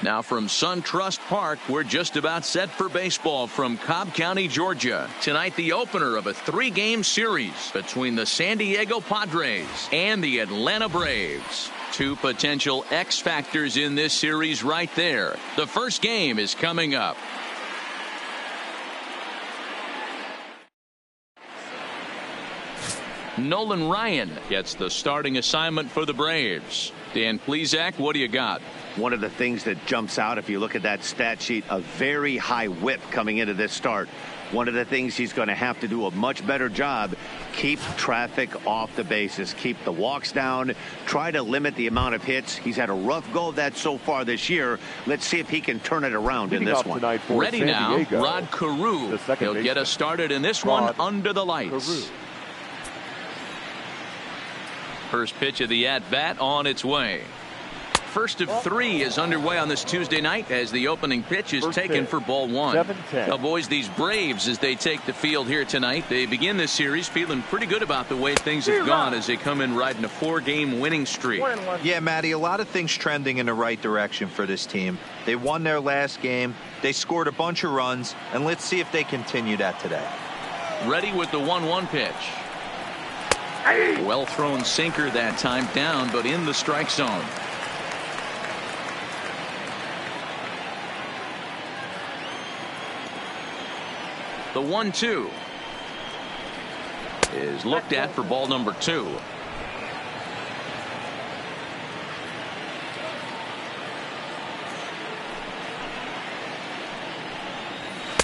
Now from SunTrust Park, we're just about set for baseball from Cobb County, Georgia. Tonight, the opener of a 3-game series between the San Diego Padres and the Atlanta Braves. 2 potential X factors in this series right there. The first game is coming up. Nolan Ryan gets the starting assignment for the Braves. Dan Plesac, what do you got? One of the things that jumps out if you look at that stat sheet, a very high whip coming into this start. One of the things he's going to have to do a much better job, keep traffic off the bases, keep the walks down, try to limit the amount of hits. He's had a rough go of that so far this year. Let's see if he can turn it around in this one. Ready now, Rod Carew. He'll get us started in this one under the lights. First pitch of the at-bat on its way. First of 3 is underway on this Tuesday night as the opening pitch is taken for ball 1. Now, boys, these Braves, as they take the field here tonight, they begin this series feeling pretty good about the way things have gone as they come in riding a 4-game winning streak. Yeah, Matty, a lot of things trending in the right direction for this team. They won their last game. They scored a bunch of runs, and let's see if they continue that today. Ready with the 1-1 pitch. Well thrown sinker that time, down but in the strike zone. The 1-2 is looked at for ball number 2.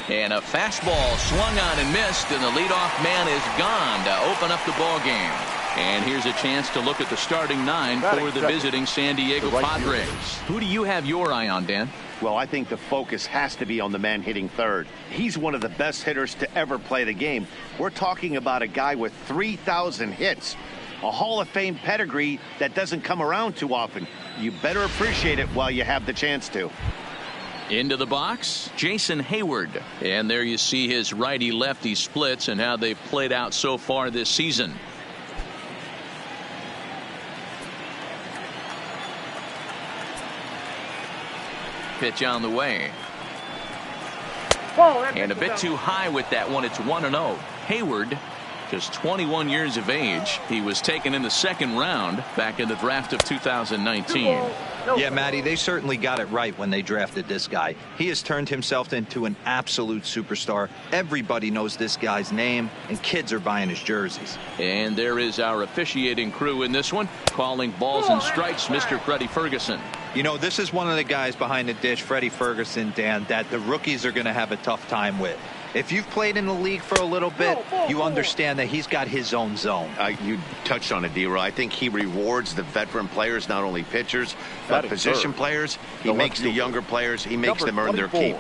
And a fastball swung on and missed, and the leadoff man is gone to open up the ball game. And here's a chance to look at the starting 9 for the visiting San Diego Padres. Who do you have your eye on, Dan? Well, I think the focus has to be on the man hitting third. He's one of the best hitters to ever play the game. We're talking about a guy with 3,000 hits, a Hall of Fame pedigree that doesn't come around too often. You better appreciate it while you have the chance to. Into the box, Jason Hayward. And there you see his righty-lefty splits and how they've played out so far this season. Pitch on the way. And a bit too high with that one. It's 1-0. Hayward, just 21 years of age. He was taken in the 2nd round back in the draft of 2019. Yeah, Matty, they certainly got it right when they drafted this guy. He has turned himself into an absolute superstar. Everybody knows this guy's name, and kids are buying his jerseys. And there is our officiating crew in this one, calling balls and strikes, Mr. Freddie Ferguson. You know, this is one of the guys behind the dish, Freddie Ferguson, Dan, that the rookies are going to have a tough time with. If you've played in the league for a little bit, you understand that he's got his own zone. You touched on it, D-Roy. I think he rewards the veteran players, not only pitchers, but position players. He makes the younger players, he makes them earn their keep.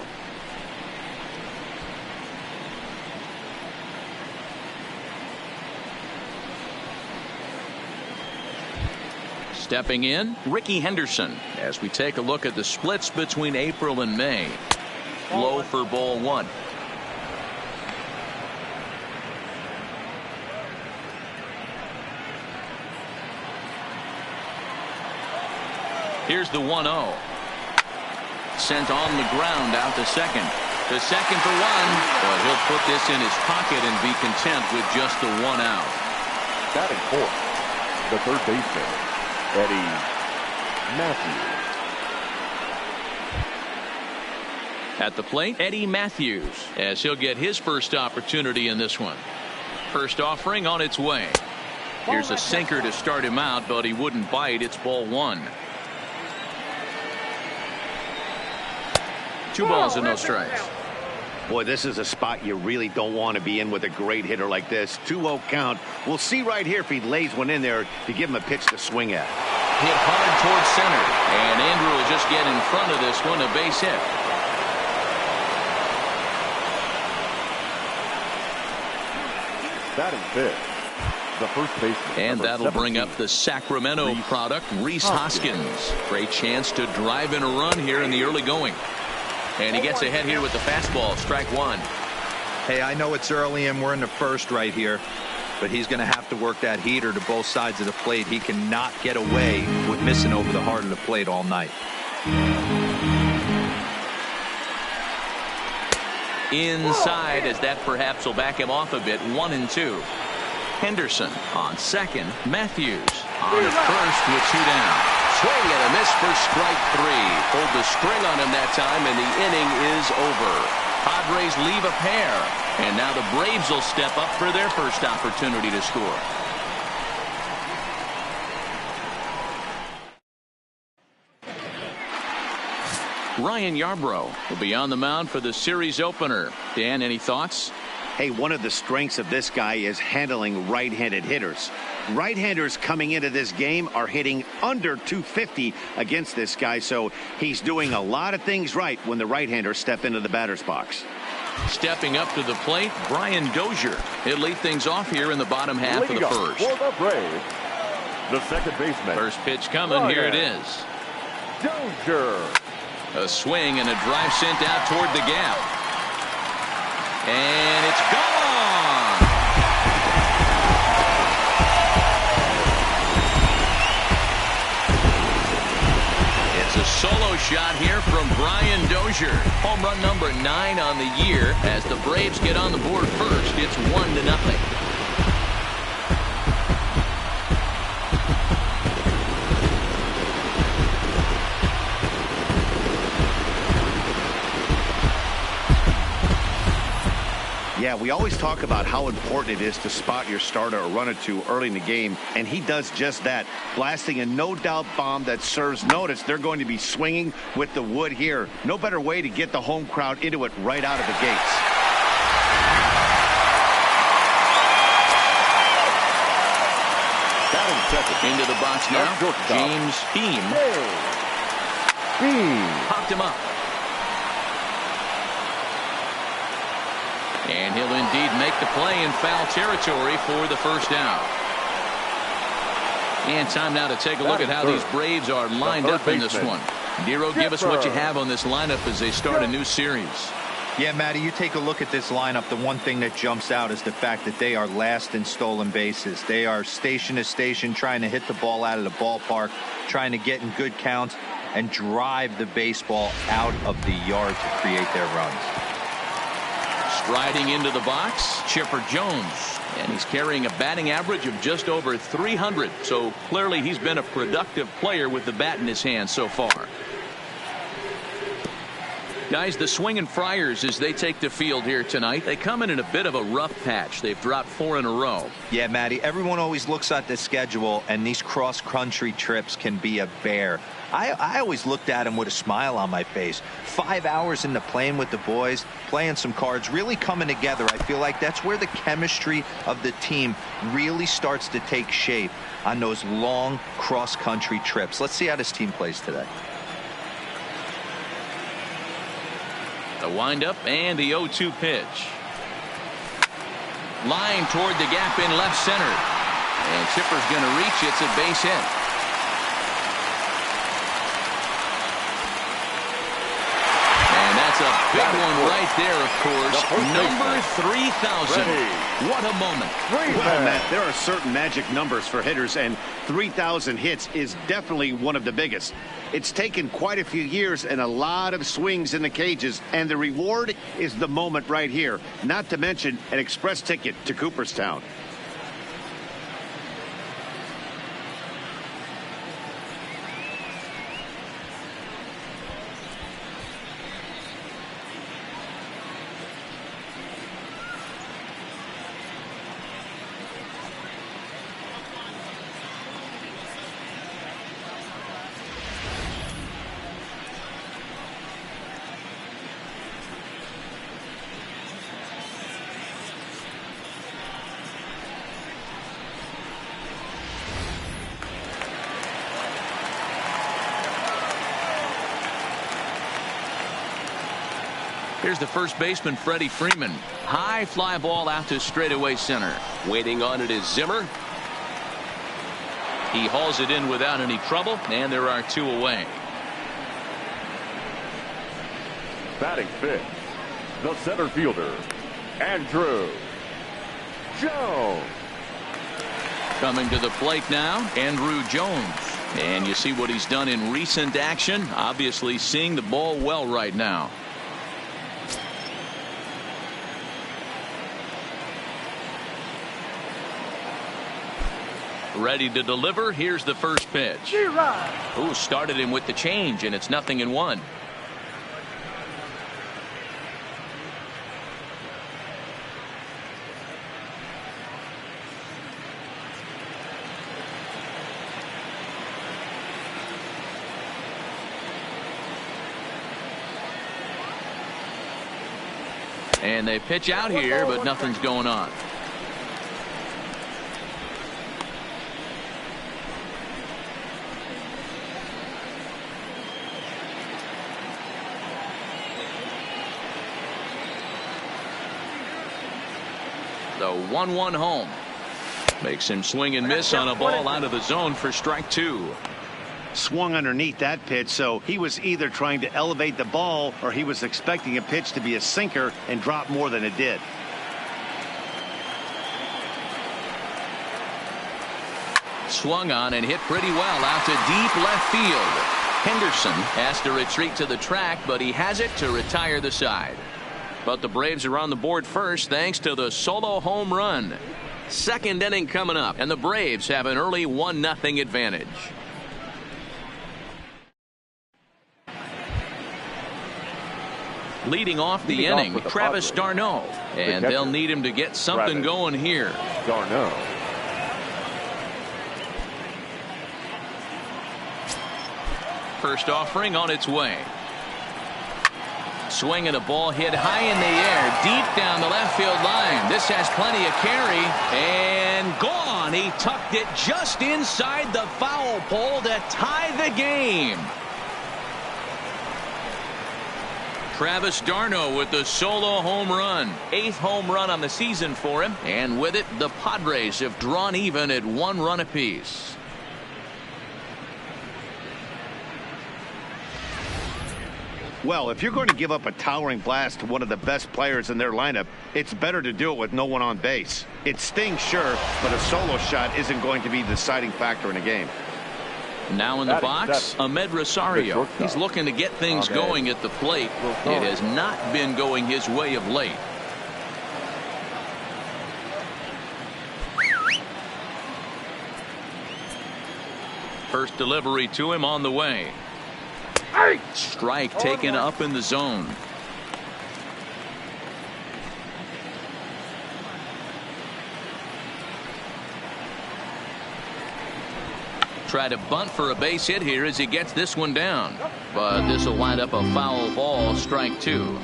Stepping in, Ricky Henderson, as we take a look at the splits between April and May. Low for ball 1. Here's the 1-0. Sent on the ground out to second. The second for 1, but he'll put this in his pocket and be content with just the 1 out. Batting fourth, the third baseman, Eddie Matthews. At the plate, Eddie Matthews, as he'll get his first opportunity in this one. First offering on its way. Here's a sinker to start him out, but he wouldn't bite. It's ball 1. 2 balls and no strikes. Boy, this is a spot you really don't want to be in with a great hitter like this. 2-0 count. We'll see right here if he lays one in there to give him a pitch to swing at. Hit hard towards center, and Andrew will just get in front of this one, a base hit. Batting fifth, the first baseman. And that'll bring up the Sacramento product, Rhys Hoskins. Great chance to drive in a run here in the early going. And he gets ahead here with the fastball, strike 1. Hey, I know it's early and we're in the first right here, but he's going to have to work that heater to both sides of the plate. He cannot get away with missing over the heart of the plate all night. inside, as that perhaps will back him off a bit. 1-2. Henderson on second. Matthews on first with 2 down. Swing and a miss for strike 3. Pulled the string on him that time, and the inning is over. Padres leave a pair, and now the Braves will step up for their first opportunity to score. Ryan Yarbrough will be on the mound for the series opener. Dan, any thoughts? Hey, one of the strengths of this guy is handling right-handed hitters. Right-handers coming into this game are hitting under 250 against this guy, so he's doing a lot of things right when the right-handers step into the batter's box. Stepping up to the plate, Brian Dozier. He'll lead things off here in the bottom half of the first. For the Braves, the second baseman. First pitch coming. Here it is. Dozier. A swing and a drive sent out toward the gap. And it's gone. It's a solo shot here from Brian Dozier. Home run number 9 on the year. As the Braves get on the board first, it's 1-0. Yeah, we always talk about how important it is to spot your starter or run it to early in the game, and he does just that, blasting a no-doubt bomb that serves notice. They're going to be swinging with the wood here. No better way to get the home crowd into it right out of the gates. Into the box now, James Beam. Popped him up. And he'll indeed make the play in foul territory for the first down. And time now to take a look at how these Braves are lined up in this one. Nero, give us what you have on this lineup as they start a new series. Yeah, Matty, you take a look at this lineup. The one thing that jumps out is the fact that they are last in stolen bases. They are station to station trying to hit the ball out of the ballpark, trying to get in good counts and drive the baseball out of the yard to create their runs. Striding into the box, Chipper Jones, and he's carrying a batting average of just over 300. So clearly he's been a productive player with the bat in his hand so far. Guys, the swinging Friars, as they take the field here tonight, they come in a bit of a rough patch. They've dropped 4 in a row. Yeah, Matty, everyone always looks at the schedule, and these cross-country trips can be a bear. I always looked at them with a smile on my face. 5 hours into playing with the boys, playing some cards, really coming together. I feel like that's where the chemistry of the team really starts to take shape on those long cross-country trips. Let's see how this team plays today. The windup and the 0-2 pitch. Line toward the gap in left center. And Chipper's going to reach. It's a base hit. And that's a big one right there, of course. Number 3,000. What a moment. Well, Matt, there are certain magic numbers for hitters, and 3,000 hits is definitely one of the biggest. It's taken quite a few years and a lot of swings in the cages, and the reward is the moment right here, not to mention an express ticket to Cooperstown. Here's the first baseman, Freddie Freeman. High fly ball out to straightaway center. Waiting on it is Zimmer. He hauls it in without any trouble, and there are 2 away. Batting fifth, the center fielder, Andrew Jones. Coming to the plate now, Andrew Jones. And you see what he's done in recent action. Obviously seeing the ball well right now. Ready to deliver. Here's the first pitch. Ooh, started him with the change, and it's 0-1. And they pitch out here, but nothing's going on. The 1-1 home. Makes him swing and miss on a ball out of the zone for strike 2. Swung underneath that pitch, so he was either trying to elevate the ball or he was expecting a pitch to be a sinker and drop more than it did. Swung on and hit pretty well out to deep left field. Henderson has to retreat to the track, but he has it to retire the side. But the Braves are on the board first thanks to the solo home run. Second inning coming up, and the Braves have an early 1-0 advantage. Leading off the inning, Travis d'Arnaud, and they'll need him to get something going here. d'Arnaud. First offering on its way. Swinging a ball hit high in the air, deep down the left field line. This has plenty of carry, and gone. He tucked it just inside the foul pole to tie the game. Travis d'Arnaud with the solo home run. 8th home run on the season for him. And with it, the Padres have drawn even at 1 run apiece. Well, if you're going to give up a towering blast to one of the best players in their lineup, it's better to do it with no one on base. It stings, sure, but a solo shot isn't going to be the deciding factor in a game. Now in the box, Ahmed Rosario. He's looking to get things going at the plate. It has not been going his way of late. First delivery to him on the way. Strike taken up in the zone. Try to bunt for a base hit here as he gets this one down. But this will wind up a foul ball, strike 2.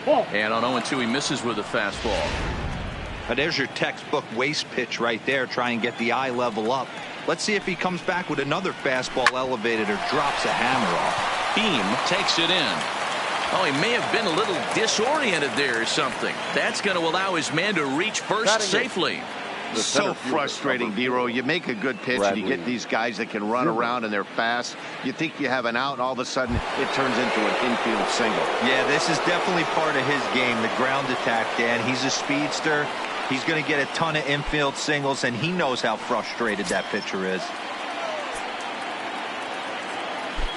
And on 0-2, he misses with a fastball. Now there's your textbook waste pitch right there. Try and get the eye level up. Let's see if he comes back with another fastball elevated or drops a hammer off. Beam takes it in. Oh, he may have been a little disoriented there or something. That's going to allow his man to reach first safely. So frustrating, Vero. You make a good pitch and you get these guys that can run around and they're fast. You think you have an out, and all of a sudden it turns into an infield single. Yeah, this is definitely part of his game, the ground attack, Dan. He's a speedster. He's going to get a ton of infield singles, and he knows how frustrated that pitcher is.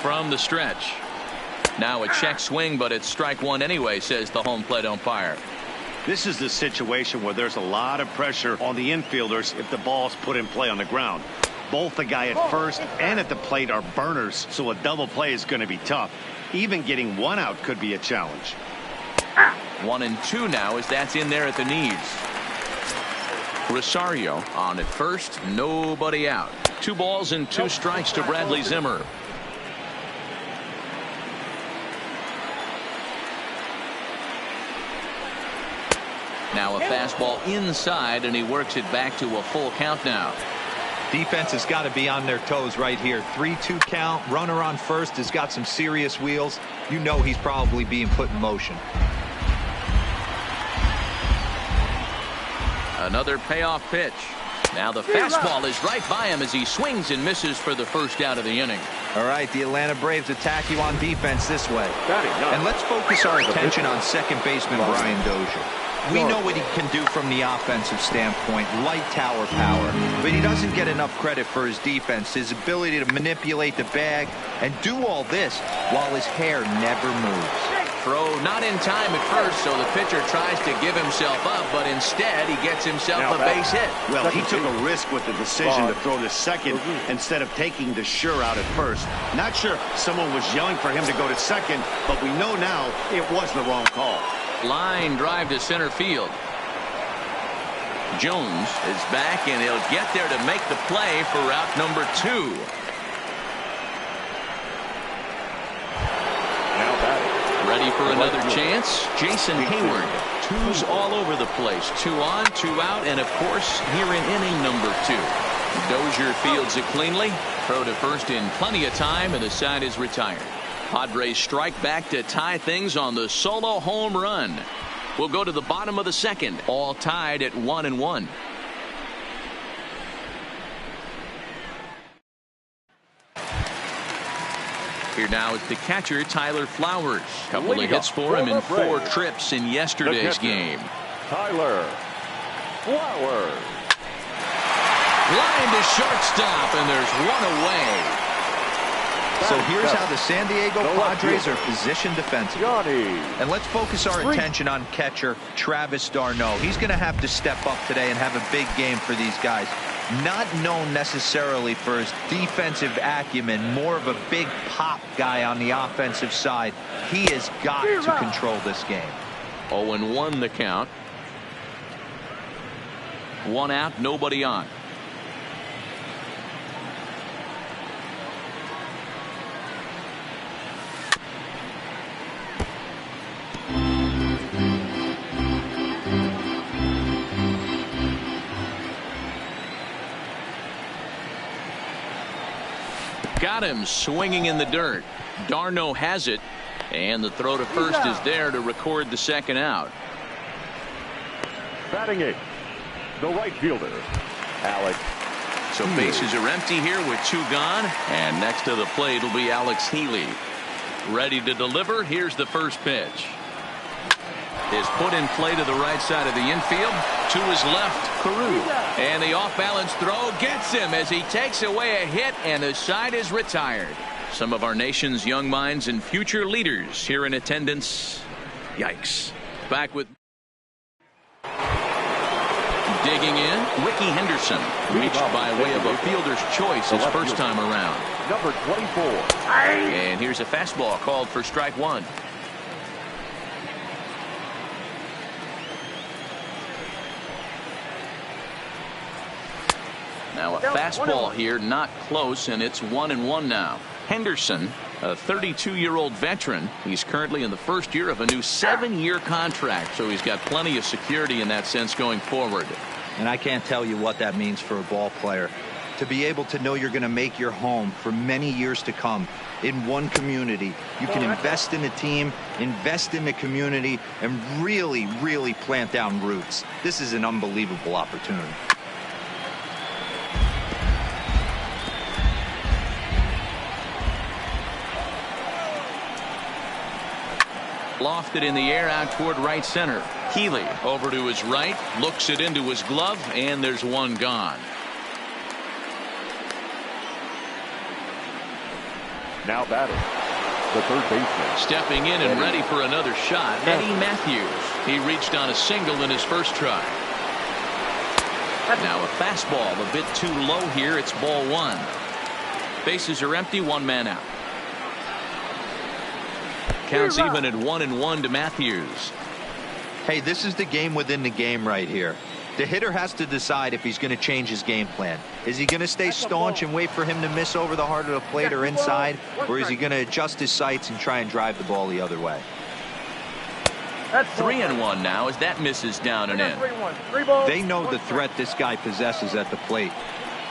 From the stretch. Now a check swing, but it's strike 1 anyway, says the home plate umpire. This is the situation where there's a lot of pressure on the infielders if the ball's put in play on the ground. Both the guy at first and at the plate are burners, so a double play is going to be tough. Even getting one out could be a challenge. 1-2 now as that's in there at the knees. Rosario on at first, nobody out. 2 balls and 2 strikes to Bradley Zimmer. Now a fastball inside, and he works it back to a full count now. Defense has got to be on their toes right here. 3-2 count. Runner on first has got some serious wheels. You know he's probably being put in motion. Another payoff pitch. Now the fastball is right by him as he swings and misses for the first out of the inning. All right, the Atlanta Braves attack you on defense this way. And let's focus our attention on second baseman Brian Dozier. We know what he can do from the offensive standpoint, light tower power, but he doesn't get enough credit for his defense, his ability to manipulate the bag and do all this while his hair never moves. Throw not in time at first, so the pitcher tries to give himself up, but instead he gets himself a base hit. Well, he took a risk with the decision to throw to second instead of taking the sure out at first. Not sure someone was yelling for him to go to second, but we know now it was the wrong call. Line drive to center field. Jones is back, and he'll get there to make the play for route number 2. Ready for another chance. Jason Hayward. 2's all over the place. 2 on, 2 out, and of course here in inning number 2. Dozier fields it cleanly. Throw to first in plenty of time, and the side is retired. Padres strike back to tie things on the solo home run. We'll go to the bottom of the second, all tied at 1-1. Here now is the catcher, Tyler Flowers. Couple of hits for him in 4 trips in yesterday's game. Tyler Flowers. Line to shortstop, and there's 1 away. So here's how the San Diego Padres are positioned defensively. And let's focus our attention on catcher Travis d'Arnaud. He's going to have to step up today and have a big game for these guys. Not known necessarily for his defensive acumen, more of a big pop guy on the offensive side. He has got to control this game. 0-1 the count. 1 out, nobody on. Got him swinging in the dirt. d'Arnaud has it, and the throw to first is there to record the second out. Batting 8th, the right fielder, Alex. So bases are empty here with 2 gone, and next to the plate will be Alex Healy. Ready to deliver. Here's the first pitch. Is put in play to the right side of the infield. To his left, Carew. And the off-balance throw gets him as he takes away a hit, and the side is retired. Some of our nation's young minds and future leaders here in attendance. Yikes. Back with digging in, Ricky Henderson. Reached by way of a fielder's choice his first time around. Number 24. And here's a fastball called for strike 1. Now a fastball here, not close, and it's 1-1 now. Henderson, a 32-year-old veteran. He's currently in the first year of a new 7-year contract, so he's got plenty of security in that sense going forward. And I can't tell you what that means for a ball player. To be able to know you're going to make your home for many years to come in one community. You can invest in the team, invest in the community, and really, really plant down roots. This is an unbelievable opportunity. Lofted in the air out toward right center. Healy over to his right, looks it into his glove, and there's 1 gone. Now batting, the third baseman. Stepping in and ready for another shot, Eddie Matthews. He reached on a single in his first try. Now a fastball a bit too low here. It's ball 1. Bases are empty, 1 man out. Counts even at 1-1 to Matthews. Hey, this is the game within the game right here. The hitter has to decide if he's going to change his game plan. Is he going to stay staunch and wait for him to miss over the heart of the plate or inside, or is he going to adjust his sights and try and drive the ball the other way? 3-1 now as that misses down and in. They know the threat this guy possesses at the plate.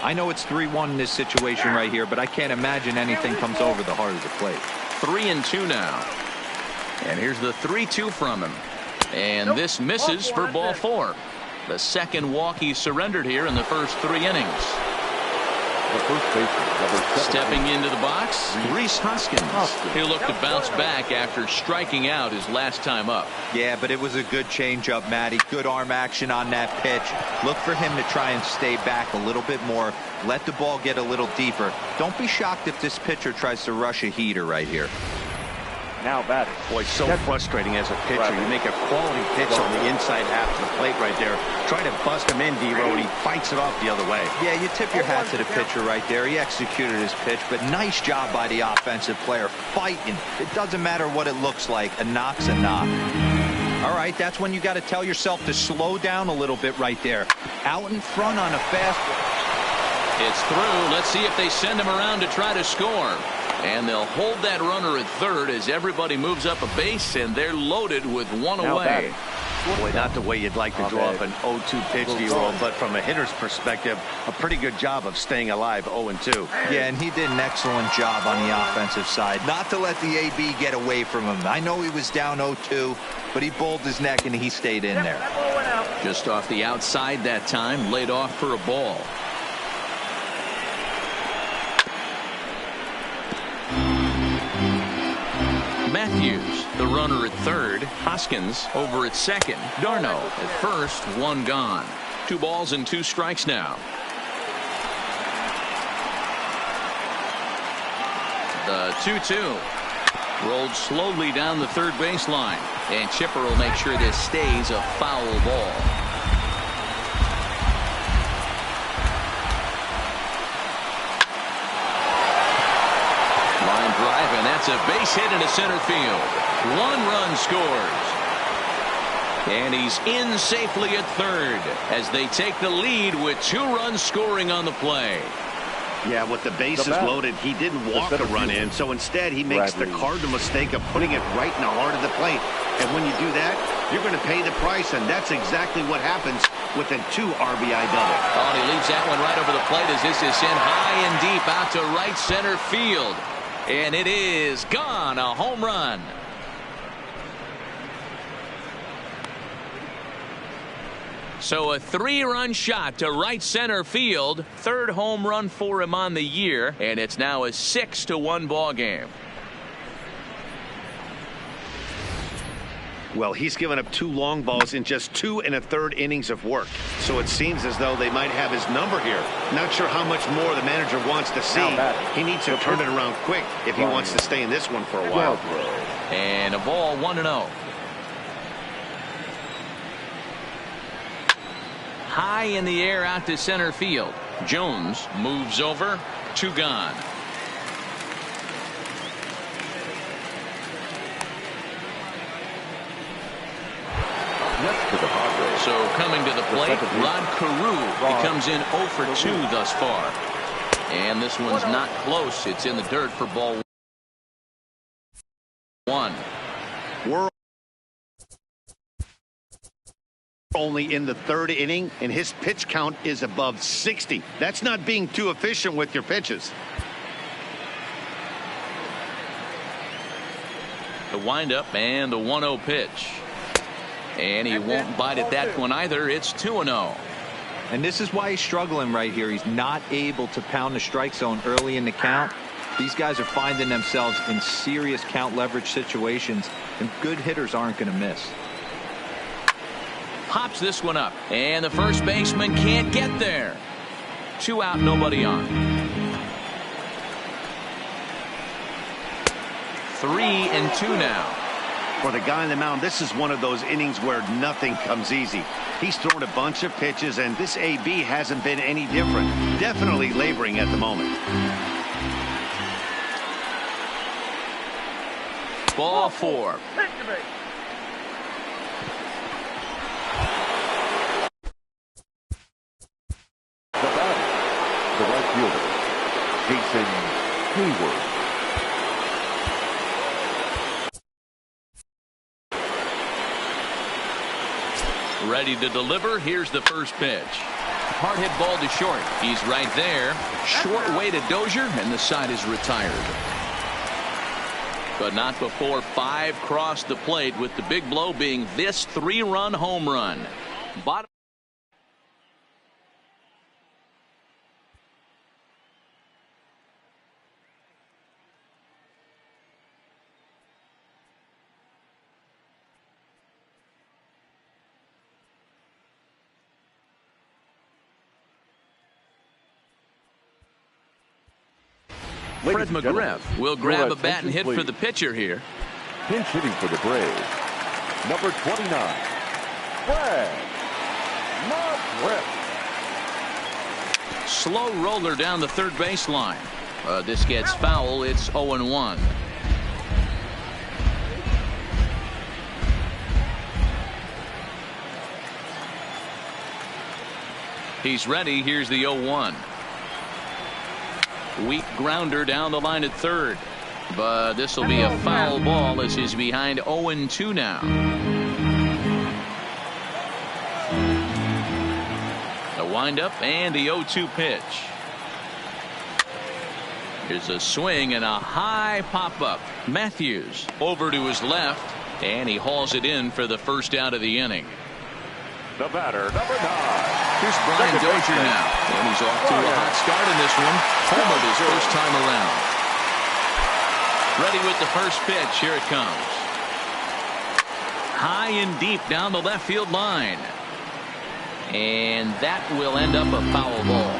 I know it's 3-1 in this situation right here, but I can't imagine anything comes over the heart of the plate. 3-2 now. And here's the 3-2 from him. And this misses for ball 4. The second walk he surrendered here in the first 3 innings. The first baseman, stepping into the box, Rhys Hoskins. He'll look to bounce back after striking out his last time up. Yeah, but it was a good changeup, Matty. Good arm action on that pitch. Look for him to try and stay back a little bit more. Let the ball get a little deeper. Don't be shocked if this pitcher tries to rush a heater right here. Now batting. Boy, so frustrating as a pitcher. You make a quality pitch on the inside half of the plate right there. Try to bust him in, D-Row, and he fights it off the other way. Yeah, you tip your hat to the pitcher right there. He executed his pitch, but nice job by the offensive player fighting. It doesn't matter what it looks like. A knock's a knock. All right, that's when you got to tell yourself to slow down a little bit right there. Out in front on a fastball. It's through. Let's see if they send him around to try to score. And they'll hold that runner at third as everybody moves up a base, and they're loaded with one away. Boy, not the way you'd like to draw up an 0-2 pitch, D-Roll, but from a hitter's perspective, a pretty good job of staying alive 0-2. Yeah, and he did an excellent job on the offensive side. Not to let the AB get away from him. I know he was down 0-2, but he bowled his neck and he stayed in there. Just off the outside that time, laid off for a ball. Matthews, the runner at third. Hoskins over at second. Darno at first. One gone. 2 balls and 2 strikes now. The 2-2. Rolled slowly down the third baseline. And Chipper will make sure this stays a foul ball. Line drive, and that's a base hit into center field. 1 run scores. And he's in safely at third as they take the lead with 2 runs scoring on the play. Yeah, with the bases loaded, he didn't walk a run in, so instead he makes the cardinal mistake of putting it right in the heart of the plate. And when you do that, you're going to pay the price, and that's exactly what happens with a 2 RBI double. Oh, and he leaves that one right over the plate as this is sent high and deep out to right center field. And it is gone, a home run. So a 3-run shot to right center field. 3rd home run for him on the year, and it's now a 6-1 ball game. Well, he's given up 2 long balls in just 2 1/3 innings of work. So it seems as though they might have his number here. Not sure how much more the manager wants to see. He needs to turn it around quick if he wants to stay in this one for a while. And a ball, 1-0. High in the air out to center field. Jones moves over. 2 gone. So coming to the plate, Rod Carew. He comes in 0 for 2 thus far. And this one's not close. It's in the dirt for ball 1. We're only in the 3rd inning, and his pitch count is above 60. That's not being too efficient with your pitches. The windup and the 1-0 pitch. And he won't bite at that one either. It's 2-0. And this is why he's struggling right here. He's not able to pound the strike zone early in the count. These guys are finding themselves in serious count leverage situations, and good hitters aren't going to miss. Pops this one up, and the first baseman can't get there. 2 out, nobody on. 3-2 now. For the guy on the mound, this is one of those innings where nothing comes easy. He's thrown a bunch of pitches, and this AB hasn't been any different. Definitely laboring at the moment. Ball 4. The batter, the right fielder, Jason Hayward. Ready to deliver. Here's the first pitch. Hard hit ball to short. He's right there. Short way to Dozier, and the side is retired. But not before 5 crossed the plate, with the big blow being this 3-run home run. Bottom. Fred McGriff will grab a bat and hit for the pitcher here. Pinch hitting for the Braves, number 29, Fred Madrid. Slow roller down the third baseline. This gets foul. It's 0-1. He's ready. Here's the 0-1. Weak grounder down the line at third. But this will be a foul ball as he's behind 0-2 now. The windup and the 0-2 pitch. Here's a swing and a high pop-up. Matthews over to his left, and he hauls it in for the first out of the inning. The batter, number 9. Here's Brian Dozier now, and he's off to a hot start in this one. Homered his first time around. Ready with the first pitch. Here it comes. High and deep down the left field line. And that will end up a foul ball.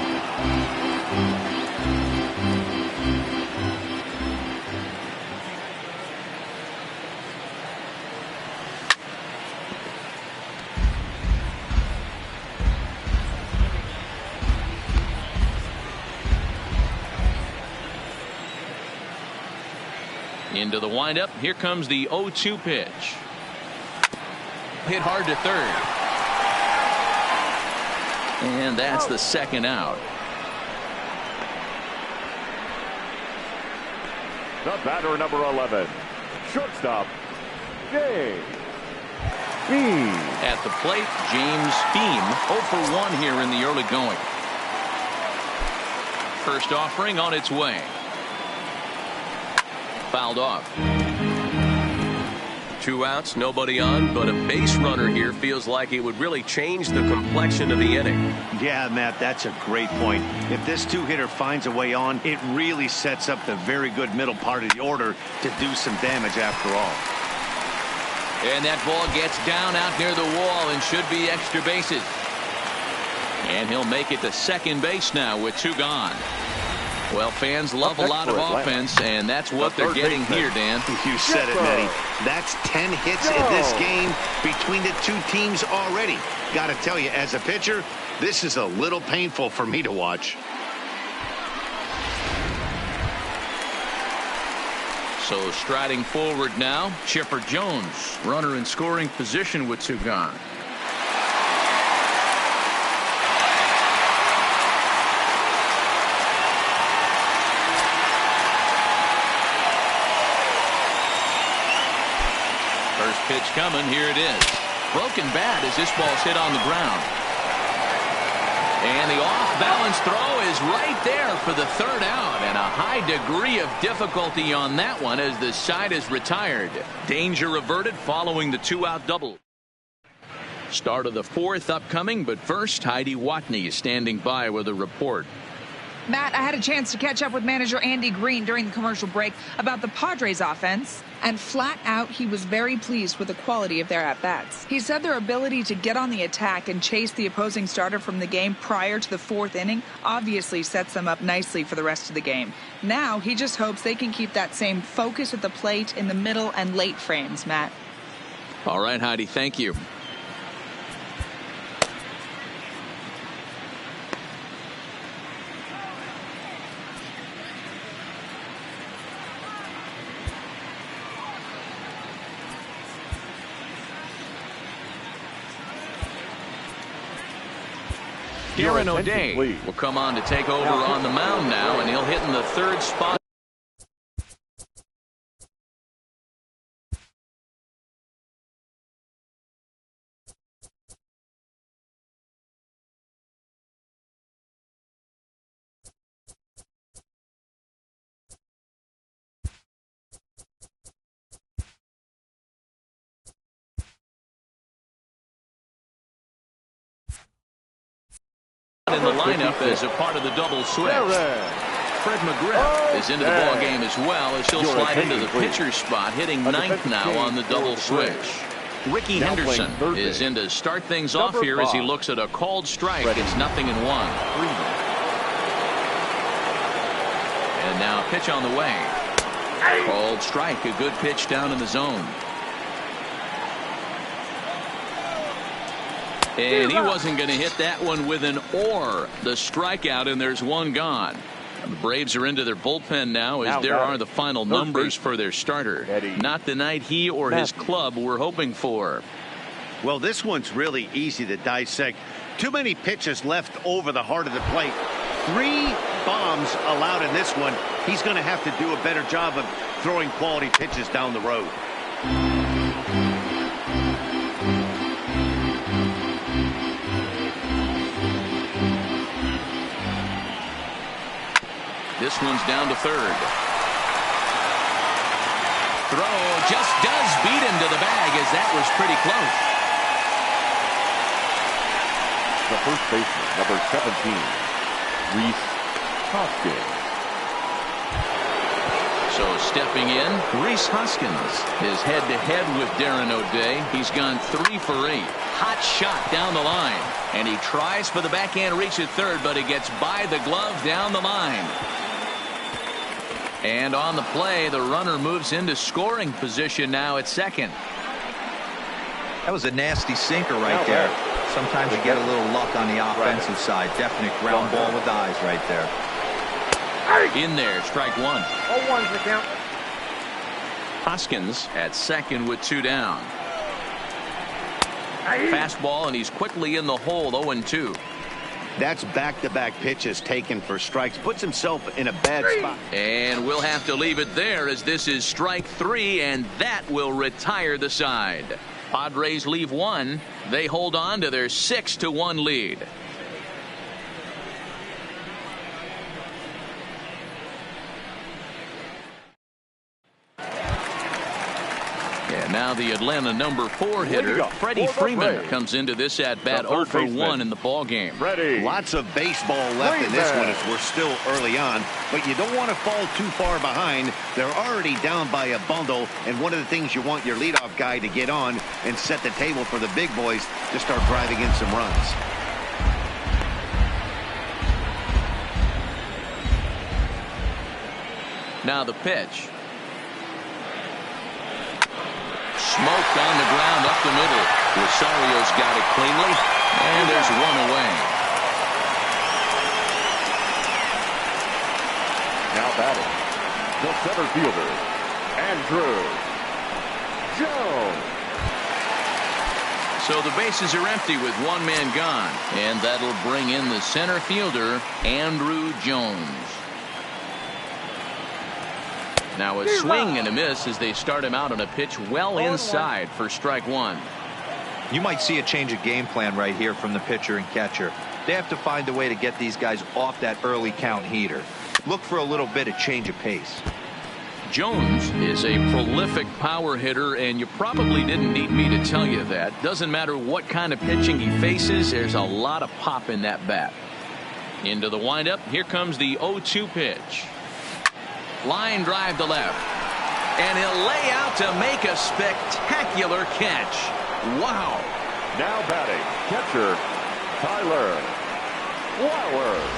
Into the windup. Here comes the 0-2 pitch. Hit hard to third. And that's the second out. The batter, number 11, shortstop, James Beam. At the plate, James Beam 0 for 1 here in the early going. First offering on its way. Fouled off. 2 outs, nobody on, but a base runner here feels like it would really change the complexion of the inning. Yeah, Matt, that's a great point. If this two-hitter finds a way on, it really sets up the very good middle part of the order to do some damage after all. And that ball gets down out near the wall and should be extra bases. And he'll make it to second base now with 2 gone. Well, fans love a lot of offense, and that's what they're getting here, Dan. You said it, Matty. That's 10 hits in this game between the two teams already. Got to tell you, as a pitcher, this is a little painful for me to watch. So striding forward now, Chipper Jones, runner in scoring position with 2 gone. First pitch coming. Here it is. Broken bat as this ball's hit on the ground. And the off-balance throw is right there for the third out. And a high degree of difficulty on that one as the side is retired. Danger averted following the 2-out double. Start of the 4th upcoming, but first, Heidi Watney is standing by with a report. Matt, I had a chance to catch up with manager Andy Green during the commercial break about the Padres offense, and flat out he was very pleased with the quality of their at-bats. He said their ability to get on the attack and chase the opposing starter from the game prior to the 4th inning obviously sets them up nicely for the rest of the game. Now he just hopes they can keep that same focus at the plate in the middle and late frames, Matt. All right, Heidi, thank you. Aaron O'Day will come on to take over on the mound now, and he'll hit in the 3rd spot. In the lineup as a part of the double switch. Fred McGriff is into the ball game as well as he'll slide into the pitcher's spot, hitting 9th now on the double switch. Ricky Henderson is in to start things off here as he looks at a called strike. It's 0-1. And now a pitch on the way. Called strike. A good pitch down in the zone. And he wasn't going to hit that one with an or. The strikeout, and there's one gone. The Braves are into their bullpen now as there are the final numbers for their starter. Not the night he or his club were hoping for. Well, this one's really easy to dissect. Too many pitches left over the heart of the plate. 3 bombs allowed in this one. He's going to have to do a better job of throwing quality pitches down the road. This one's down to third. Throw just does beat him to the bag as that was pretty close. The first baseman, number 17, Rhys Hoskins. So stepping in, Rhys Hoskins is head-to-head with Darren O'Day. He's gone 3 for 8. Hot shot down the line. And he tries for the backhand reach at third, but he gets by the glove down the line. And on the play, the runner moves into scoring position now at second. That was a nasty sinker right there. Sometimes you get a little luck on the offensive side. Definite ground ball with eyes right there. In there, strike one. 0-1's the count. Hoskins at second with 2 down. Fastball, and he's quickly in the hole, 0-2. That's back-to-back pitches taken for strikes. Puts himself in a bad spot. And we'll have to leave it there as this is strike 3, and that will retire the side. Padres leave 1. They hold on to their 6-1 lead. And now the Atlanta number 4 hitter, Freddie Freeman, comes into this at-bat 0 for 1 in the ballgame. Lots of baseball left in this one as we're still early on, but you don't want to fall too far behind. They're already down by a bundle, and one of the things you want your leadoff guy to get on and set the table for the big boys to start driving in some runs. Now the pitch. Smoked on the ground up the middle. Rosario's got it cleanly, and there's one away. Now batting, the center fielder, Andrew Jones. So the bases are empty with 1 man gone, and that'll bring in the center fielder, Andrew Jones. Now a swing and a miss as they start him out on a pitch well inside for strike 1. You might see a change of game plan right here from the pitcher and catcher. They have to find a way to get these guys off that early count heater. Look for a little bit of change of pace. Jones is a prolific power hitter, and you probably didn't need me to tell you that. Doesn't matter what kind of pitching he faces, there's a lot of pop in that bat. Into the windup, here comes the 0-2 pitch. Line drive to left, and he'll lay out to make a spectacular catch. Wow. Now batting, catcher Tyler Flowers.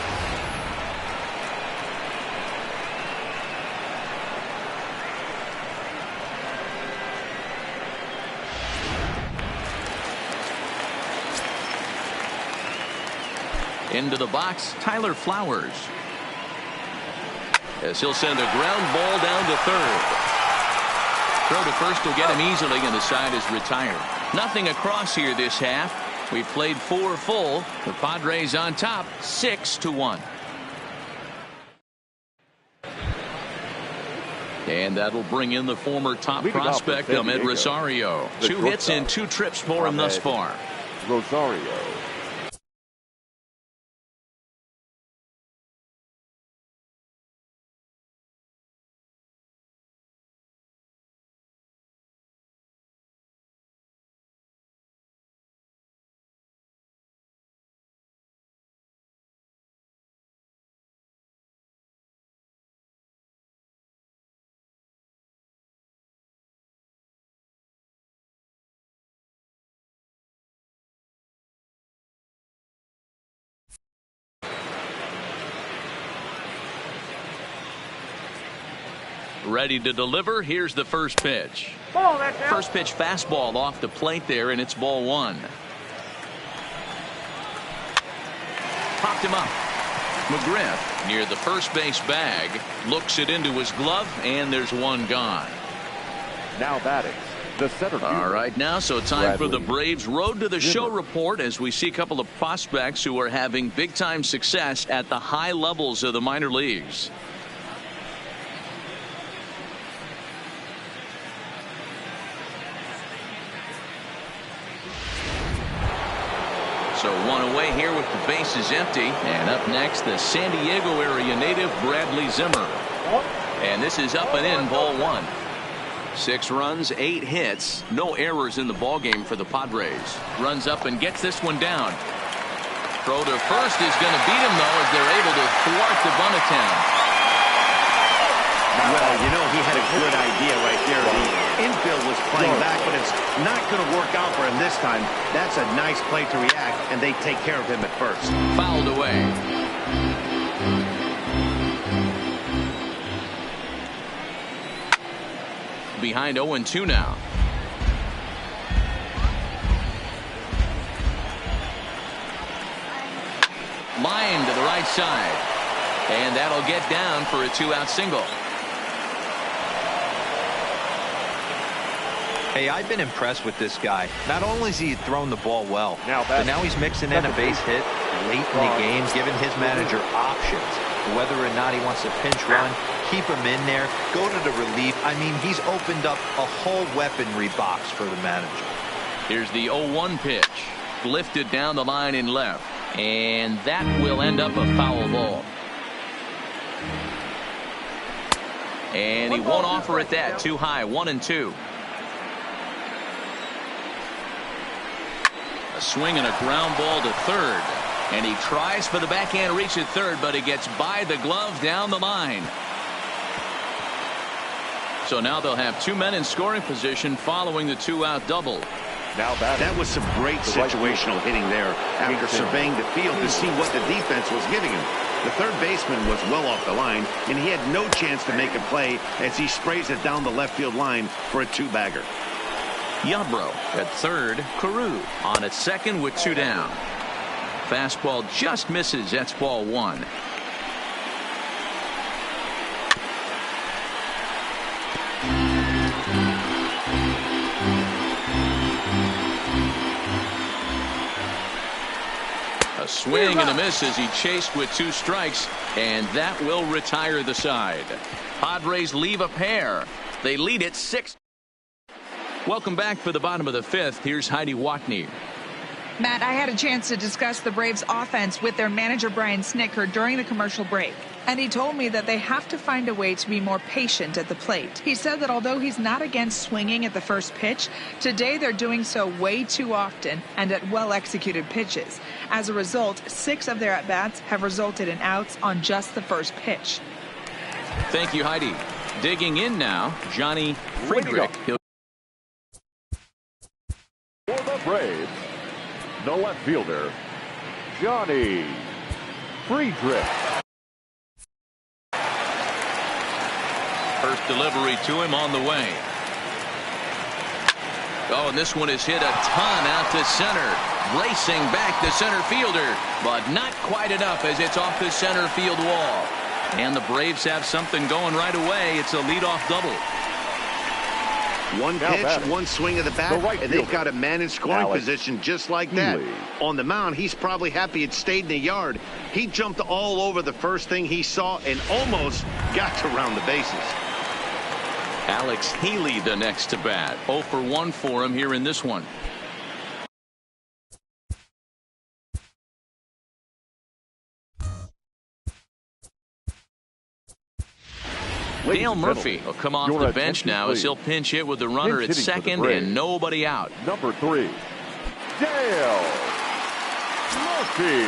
Into the box, Tyler Flowers. As he'll send a ground ball down to third. Throw to first will get him easily, and the side is retired. Nothing across here this half. We've played 4 full. The Padres on top 6-1. And that'll bring in the former top prospect, Ahmed Rosario. 2 hits and 2 trips for him thus far. Rosario. Ready to deliver. Here's the first pitch. First pitch fastball off the plate there, and it's ball one. Popped him up. McGriff near the first base bag, looks it into his glove, and there's one gone. Now batting, the center fielder. All right, now so time for the Braves Road to the Show report as we see a couple of prospects who are having big time success at the high levels of the minor leagues. So one away here with the bases empty. And up next, the San Diego area native Bradley Zimmer. And this is up and in, ball one. 6 runs, 8 hits, no errors in the ballgame for the Padres. Runs up and gets this one down. Throw to first is going to beat him, though, as they're able to thwart the bunt attempt. Well, you know, he had a good idea right there. The infield was playing back, but it's not going to work out for him this time. That's a nice play to react, and they take care of him at first. Fouled away. Behind 0-2 now. Line to the right side. And that'll get down for a 2-out single. Hey, I've been impressed with this guy. Not only has he thrown the ball well, but now he's mixing in a base hit late in the game, giving his manager options. Whether or not he wants to pinch run, keep him in there, go to the relief. I mean, he's opened up a whole weaponry box for the manager. Here's the 0-1 pitch. Lifted down the line in left. And that will end up a foul ball. And he won't offer it that. Too high. 1-2. A swing and a ground ball to third. And he tries for the backhand reach at third, but it gets by the glove down the line. So now they'll have 2 men in scoring position following the 2-out double. Now that was some great situational hitting there after surveying the field to see what the defense was giving him. The third baseman was well off the line, and he had no chance to make a play as he sprays it down the left field line for a 2-bagger. Yabro at third. Carew on at second with 2 down. Fastball just misses. That's ball one. A swing and a miss as he chased with 2 strikes, and that will retire the side. Padres leave a pair. They lead it 6. Welcome back for the bottom of the 5th. Here's Heidi Watney. Matt, I had a chance to discuss the Braves offense with their manager Brian Snitker during the commercial break. And he told me that they have to find a way to be more patient at the plate. He said that although he's not against swinging at the first pitch, today they're doing so way too often and at well-executed pitches. As a result, 6 of their at-bats have resulted in outs on just the first pitch. Thank you, Heidi. Digging in now, Johnny Friedrich. For the Braves, the left fielder, Johnny Friedrich. First delivery to him on the way. Oh, and this one is hit a ton out to center. Racing back the center fielder, but not quite enough as it's off the center field wall. And the Braves have something going right away. It's a leadoff double. One pitch, one swing of the bat, and they've got a man in scoring position just like that. On the mound, he's probably happy it stayed in the yard. He jumped all over the first thing he saw and almost got to round the bases. Alex Healy the next to bat. 0 for 1 for him here in this one. Dale Murphy will come off the bench now as he'll pinch hit with the runner at second and nobody out. Number 3, Dale Murphy.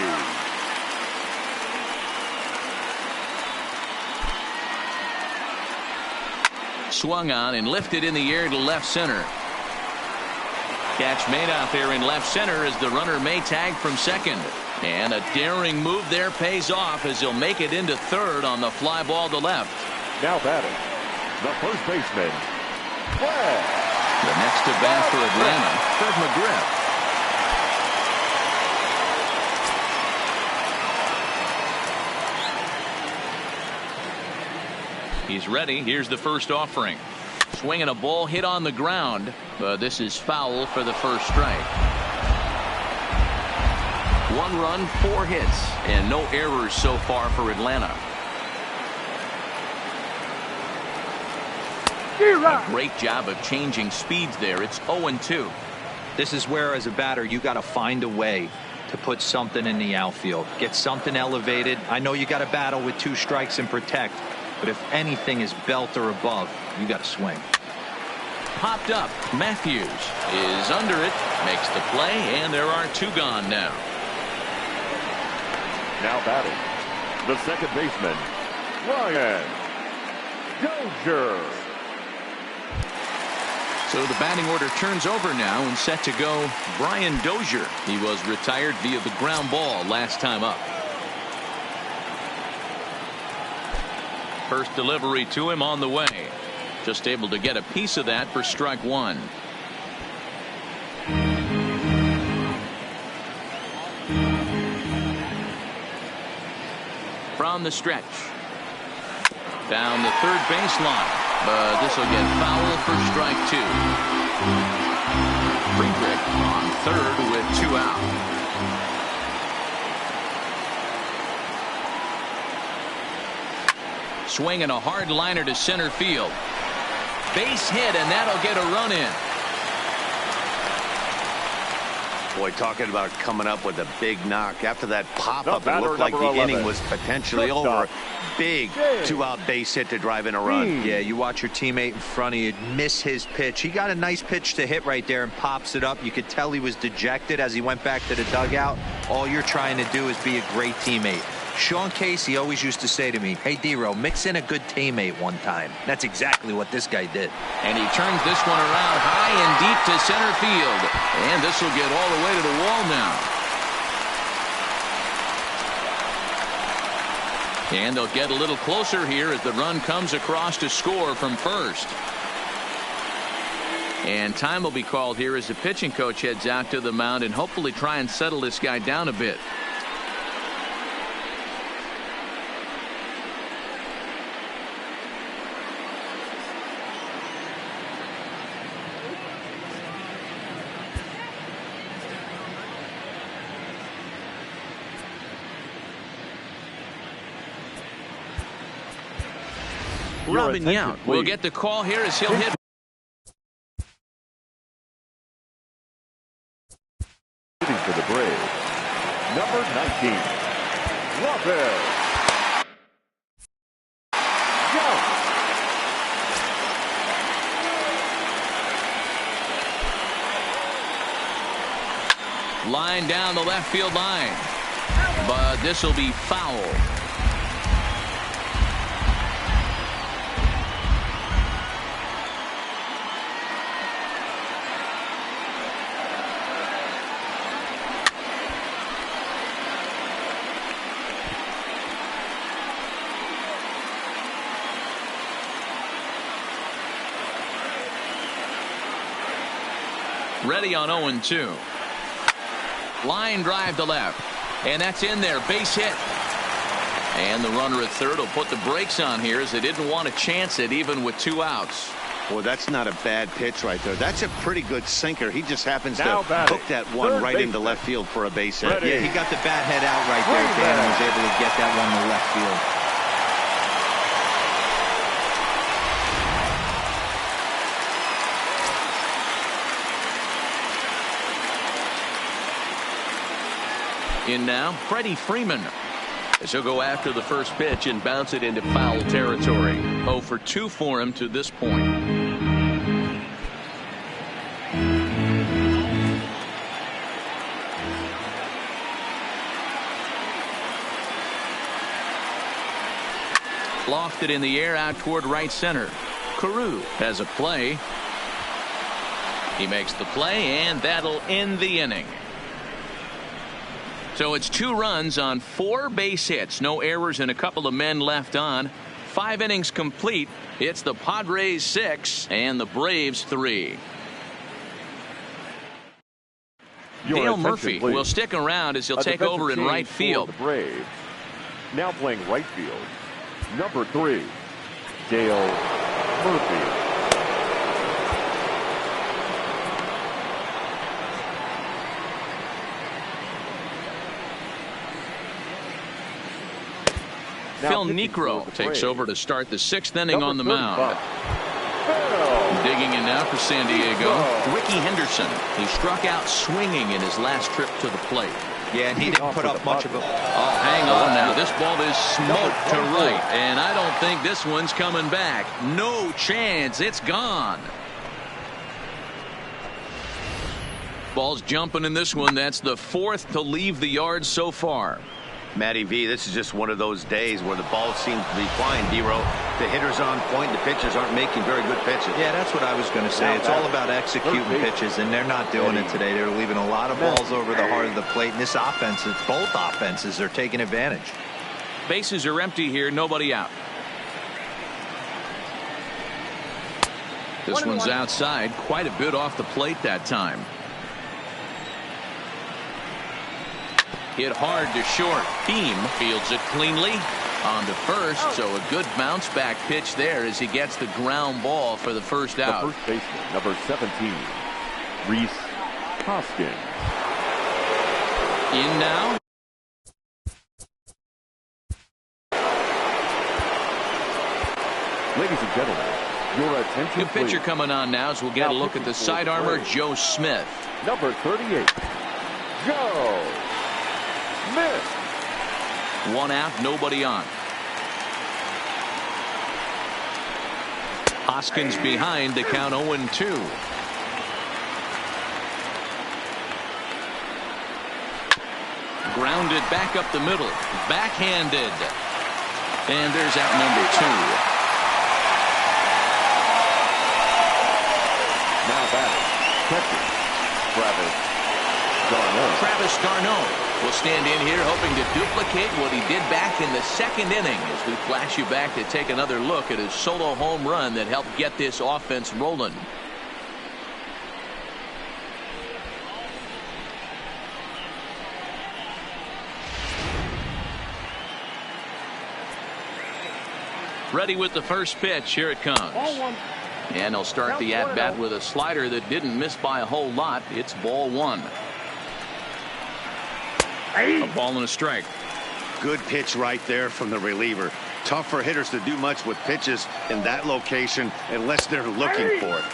Swung on and lifted in the air to left center. Catch made out there in left center as the runner may tag from second. And a daring move there pays off as he'll make it into third on the fly ball to left. Now batting, The first baseman, The next at bat for Atlanta, Fred McGriff. He's ready. Here's the first offering. Swinging a ball hit on the ground, but this is foul for the first strike. 1 run, 4 hits, and no errors so far for Atlanta. A great job of changing speeds there. It's 0-2. This is where, as a batter, you got to find a way to put something in the outfield. Get something elevated. I know you got to battle with 2 strikes and protect, but if anything is belt or above, you got to swing. Popped up. Matthews is under it, makes the play, and there are 2 gone now. now batting, the second baseman, Brian Dozier. So the batting order turns over now and set to go Brian Dozier. He was retired via the ground ball last time up. First delivery to him on the way. Just able to get a piece of that for strike one. From the stretch. Down the third baseline. But this will get foul for strike two. Friedrich on third with 2 out. Swinging a hard liner to center field. Base hit, and that'll get a run in. Boy, talking about coming up with a big knock. After that pop-up, it looked like the inning was potentially over. Big 2-out base hit to drive in a run. Yeah, you watch your teammate in front of you miss his pitch. He got a nice pitch to hit right there and pops it up. You could tell he was dejected as he went back to the dugout. All you're trying to do is be a great teammate. Sean Casey always used to say to me, hey, D-Row, mix in a good teammate one time. That's exactly what this guy did. And he turns this one around high and deep to center field. And this will get all the way to the wall now. And they'll get a little closer here as the run comes across to score from first. And time will be called here as the pitching coach heads out to the mound and hopefully try and settle this guy down a bit. Robin Yount will get the call here as he'll hit. For the Braves, number 19, Robin Yount. Line down the left field line, but this will be foul. Ready on 0-2. Line drive to left. And that's in there. Base hit. And the runner at third will put the brakes on here as they didn't want to chance it even with 2 outs. Well, that's not a bad pitch right there. That's a pretty good sinker. He just happens to hook that one right into left field for a base hit. Yeah, he got the bat head out right there, Dan, and was able to get that one to left field. In now, Freddie Freeman. As he'll go after the first pitch and bounce it into foul territory. 0 for 2 for him to this point. Lofted in the air out toward right center. Carew has a play. He makes the play, and that'll end the inning. So it's 2 runs on 4 base hits. No errors and a couple of men left on. 5 innings complete. It's the Padres 6 and the Braves 3. Dale Murphy will stick around as he'll take over in right field. The Braves. Now playing right field, number 3, Dale Murphy. Phil Niekro takes over to start the 6th inning on the mound. Digging in now for San Diego, Ricky Henderson. He struck out swinging in his last trip to the plate. Yeah, and he didn't put up much of a... Oh, hang on now. This ball is smoked to right, and I don't think this one's coming back. No chance. It's gone. Ball's jumping in this one. That's the 4th to leave the yard so far. Matty V, this is just one of those days where the ball seems to be flying, D-Row. The hitters on point, the pitchers aren't making very good pitches. Yeah, that's what I was going to say. It's all about executing pitches, and they're not doing it today. They're leaving a lot of balls over the heart of the plate, and this offense, it's both offenses are taking advantage. Bases are empty here, nobody out. This one's outside, quite a bit off the plate that time. Hit hard to short. Beam fields it cleanly on to first. So a good bounce back pitch there as he gets the ground ball for the first out. The first baseman, number 17, Rhys Hoskins. In now. Ladies and gentlemen, your attention Good pitcher please. coming on now as we'll get a look at the sidearmer, Joe Smith. Number 38, Joe Smith. 1 out, nobody on. Hoskins behind to count 0-2. Grounded back up the middle. Backhanded. And there's out number 2. Now batting, catcher, Travis d'Arnaud will stand in here hoping to duplicate what he did back in the 2nd inning as we flash you back to take another look at his solo home run that helped get this offense rolling. Ready with the first pitch. Here it comes. And he'll start the at-bat with a slider that didn't miss by a whole lot. It's ball 1. A ball and a strike. Good pitch right there from the reliever. Tough for hitters to do much with pitches in that location unless they're looking for it.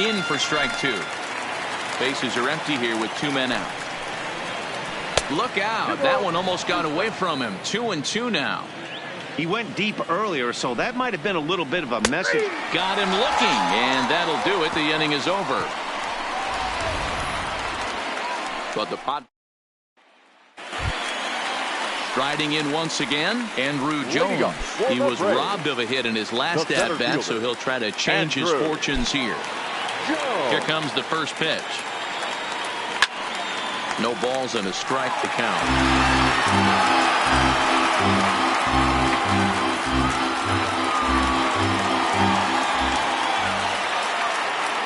In for strike 2. Bases are empty here with 2 men out. Look out. That one almost got away from him. 2-2 now. He went deep earlier, so that might have been a little bit of a message. Got him looking, and that'll do it. The inning is over. But the pot. Striding in once again, Andrew Jones. He was robbed of a hit in his last at-bat, so he'll try to change his fortunes here. Here comes the first pitch. No balls and a strike to count.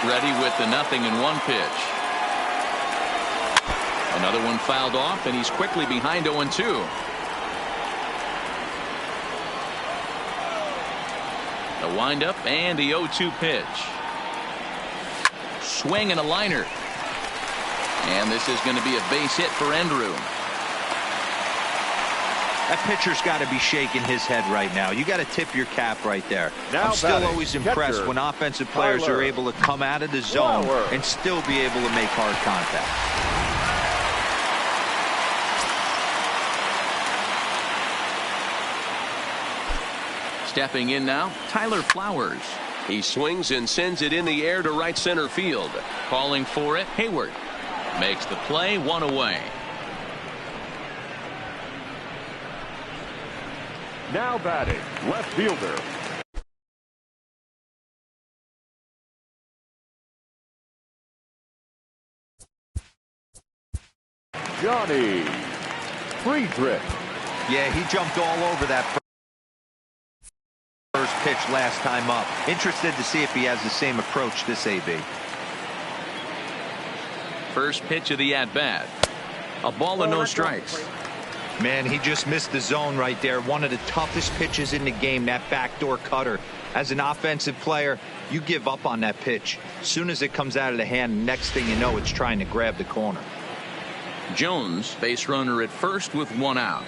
Ready with the 0-1 pitch. Another one fouled off, and he's quickly behind 0-2. The windup and the 0-2 pitch. Swing and a liner. And this is going to be a base hit for Andrew. That pitcher's got to be shaking his head right now. You got to tip your cap right there. Now I'm still always impressed when offensive players are able to come out of the zone and still be able to make hard contact. Stepping in now, Tyler Flowers. He swings and sends it in the air to right center field. Calling for it, Hayward. Makes the play, 1 away. Now batting, left fielder, Johnny Friedrich. Yeah, he jumped all over that pitch last time up. Interested to see if he has the same approach this AB. First pitch of the at-bat. A ball and no strikes. Man, he just missed the zone right there. One of the toughest pitches in the game, that backdoor cutter. As an offensive player, you give up on that pitch. As soon as it comes out of the hand, next thing you know, it's trying to grab the corner. Jones, base runner at first with one out.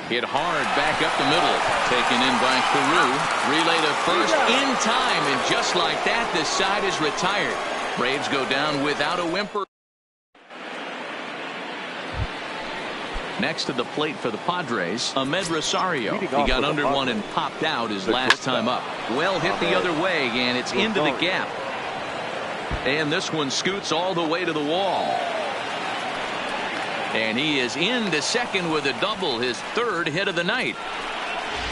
Hit hard back up the middle. Taken in by Carew. Relay to first in time. And just like that, this side is retired. Braves go down without a whimper. Next to the plate for the Padres, Ahmed Rosario. He got under one and popped out his last time up. Well hit the other way, and it's into the gap. And this one scoots all the way to the wall. And he is into second with a double, his third hit of the night.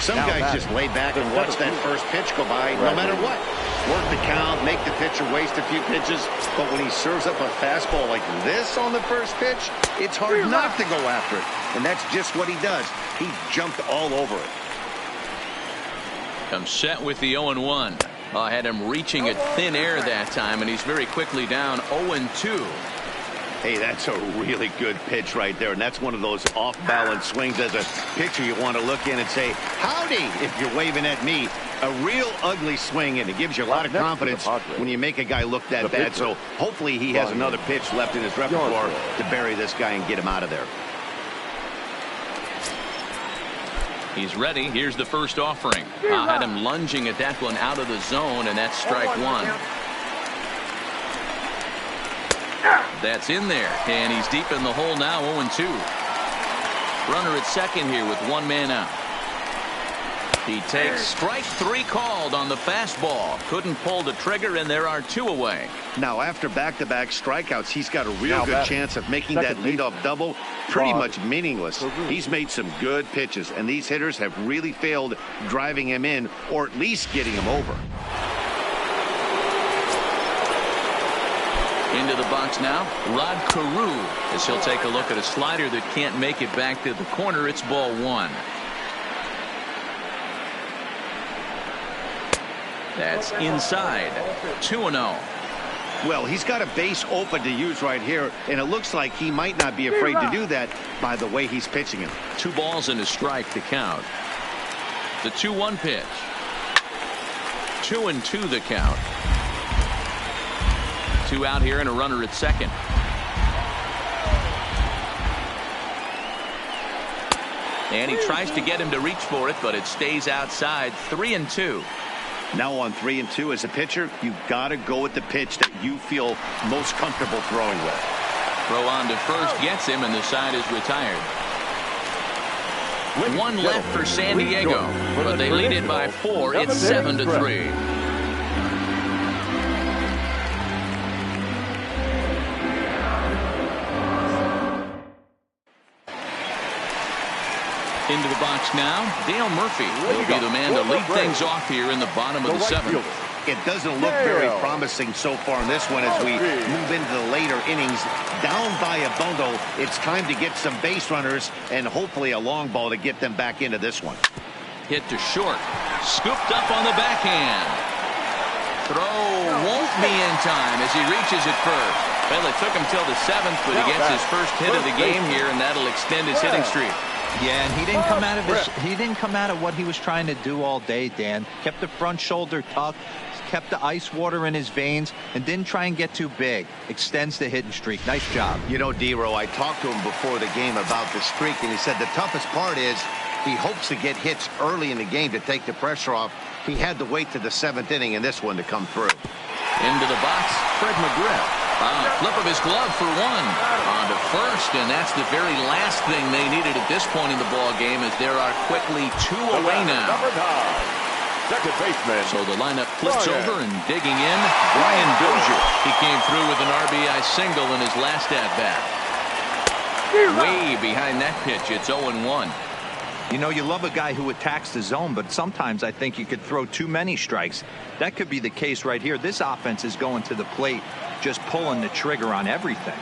Some guys just lay back and watch that first pitch go by no matter what. Work the count, make the pitcher waste a few pitches, but when he serves up a fastball like this on the first pitch, it's hard not to go after it. And that's just what he does. He jumped all over it. Comes set with the 0-1. Had him reaching at thin air that time, and he's very quickly down 0-2. Hey, that's a really good pitch right there, and that's one of those off-balance swings. As a pitcher, you want to look in and say, howdy, if you're waving at me. A real ugly swing, and it gives you a lot of confidence when you make a guy look that bad. So hopefully he has another pitch left in his repertoire to bury this guy and get him out of there. He's ready. Here's the first offering. Had him lunging at that one out of the zone, and that's strike one. That's in there, and he's deep in the hole now, 0-2. Runner at second here with one man out. He takes strike three called on the fastball. Couldn't pull the trigger, and there are two away. Now, after back-to-back strikeouts, he's got a real good chance of making that leadoff double pretty much meaningless. He's made some good pitches, and these hitters have really failed driving him in or at least getting him over. Into the box now, Rod Carew, as he'll take a look at a slider that can't make it back to the corner. It's ball one. That's inside. 2-0. Well, he's got a base open to use right here, and it looks like he might not be afraid to do that by the way he's pitching him. 2 balls and a strike to count. The 2-1 pitch. 2-2 the count. 2 out here and a runner at second. And he tries to get him to reach for it, but it stays outside. 3-2. Now on 3-2 as a pitcher, you've got to go with the pitch that you feel most comfortable throwing with. Throw on to first gets him, and the side is retired. One left for San Diego, but they lead it by 4. It's 7-3. Into the box now, Dale Murphy will be the man to lead things off here in the bottom of the 7th. It doesn't look very promising so far in this one as we move into the later innings. Down by a bundle, it's time to get some base runners and hopefully a long ball to get them back into this one. Hit to short, scooped up on the backhand. Throw won't be in time as he reaches it first. Well, it took him till the 7th, but he gets his first hit of the game here, and that'll extend his hitting streak. Yeah, and he didn't come out of what he was trying to do all day, Dan. Kept the front shoulder tucked, kept the ice water in his veins, and didn't try and get too big. Extends the hitting streak. Nice job. You know, D-Row, I talked to him before the game about the streak, and he said the toughest part is he hopes to get hits early in the game to take the pressure off. He had to wait to the 7th inning in this one to come through. Into the box, Fred McGriff. Flip of his glove for one. On to first, and that's the very last thing they needed at this point in the ball game, as there are quickly 2 away now. Second baseman. So the lineup flips over, and digging in, Brian Dozier. He came through with an RBI single in his last at-bat. Way behind that pitch, it's 0-1. You know, you love a guy who attacks the zone, but sometimes I think you could throw too many strikes. That could be the case right here. This offense is going to the plate, just pulling the trigger on everything.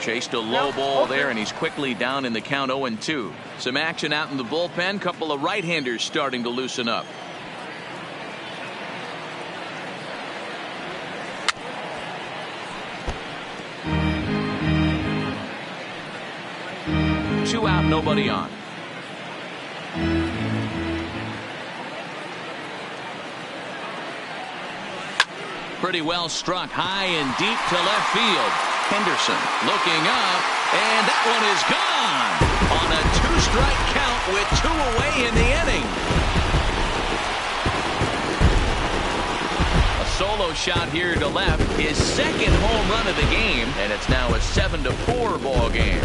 Chased a low ball there, and he's quickly down in the count 0-2. Some action out in the bullpen. Couple of right-handers starting to loosen up. Two out, nobody on. Pretty well struck high and deep to left field. Henderson looking up, and that one is gone on a two-strike count with 2 away in the inning. A solo shot here to left, his second home run of the game, and it's now a 7-4 ball game.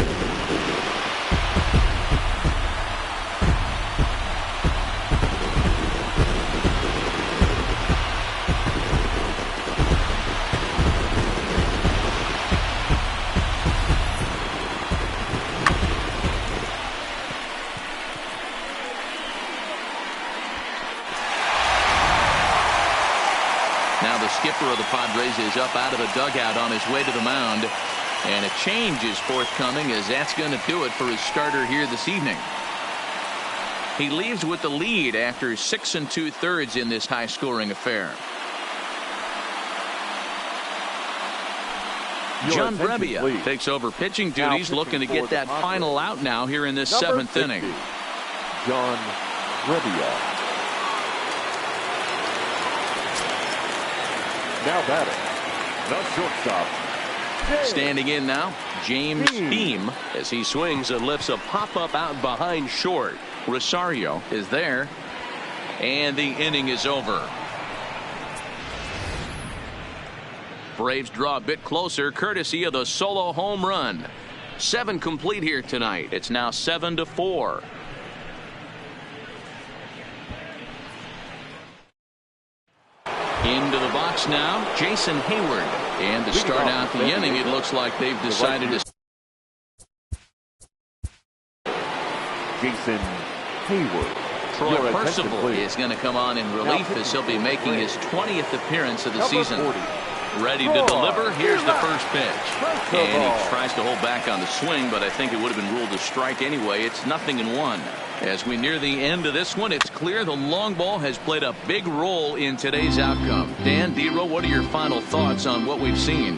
Now the skipper of the Padres is up out of the dugout on his way to the mound. And a change is forthcoming, as that's going to do it for his starter here this evening. He leaves with the lead after 6 2/3 in this high-scoring affair. John Brebbia takes over pitching duties, looking to get that final out now here in this 7th inning. John Brebbia. Now batting, the shortstop. Standing in now, James Beam, as he swings and lifts a pop-up out behind short. Rosario is there, and the inning is over. Braves draw a bit closer, courtesy of the solo home run. 7 complete here tonight. It's now 7-4. Into the box now, Jason Hayward. And to start out the inning, it looks like they've decided to. Jason Hayward. Troy Percival is going to come on in relief, as he'll be making his 20th appearance of the season. Ready to deliver. Here's the first pitch. And he tries to hold back on the swing, but I think it would have been ruled a strike anyway. It's 0-1. As we near the end of this one, it's clear the long ball has played a big role in today's outcome. Dan, Dero, what are your final thoughts on what we've seen?